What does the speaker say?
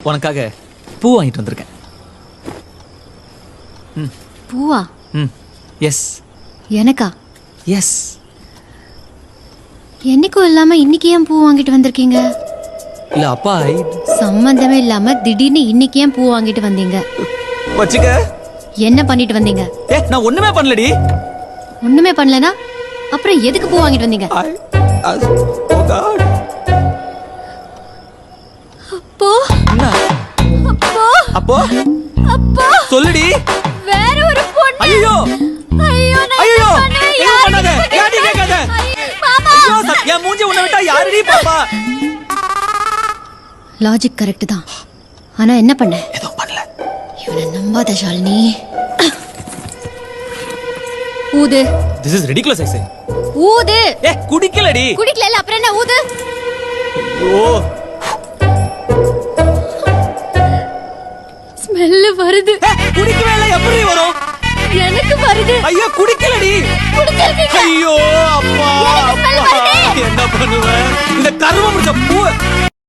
உனக்காக பூ வாங்கிட்டு வந்திருக்கேன். பூவா? எஸ். எனக்கா? எஸ். என்னைக்கும் இல்லாம இன்னைக்கு ஏன் பூ வாங்கிட்டு வந்திருக்கீங்க? இல்ல அப்பா சம்பந்தமே இல்லாம திடீர்னு இன்னைக்கு ஏன் பூ வாங்கிட்டு வந்தீங்க? வச்சுக்க. என்ன பண்ணிட்டு வந்தீங்க? நான் ஒண்ணுமே பண்ணலடி. ஒண்ணுமே பண்ணலனா அப்புறம் எதுக்கு பூ வாங்கிட்டு வந்தீங்க? அப்போ அப்போ அப்போ அப்போ சொல்லுடி. வேற ஒரு பொண்ணு. ஐயோ ஐயோ ஐயோ என்ன பண்ணாத? யாடி கேட்காத. மாமா ஐயோ என் மூஞ்சி உன்னை விட்டா யாரடி பாப்பா? லாஜிக் கரெக்ட் தான். ஆனா என்ன பண்ண? எதுவும் பண்ணல. இவனை நம்பாத ஷாலினி. ஊது. This is ridiculous ஐசே. ஊது. குடிக்கலடி. குடிக்கல அப்புறம் என்ன ஊது? ஐயோ ஸ்மெல் வருது. குடிக்கவே இல்ல. எப்படி வரும்? எனக்கு வருது. ஐயோ குடிக்கலடி. குடிச்சிருக்கீங்க. ஐயோ அப்பா எனக்கு smell வருது. என்ன பண்ணுவேன்? இந்த கருவம் முடிச்ச பூ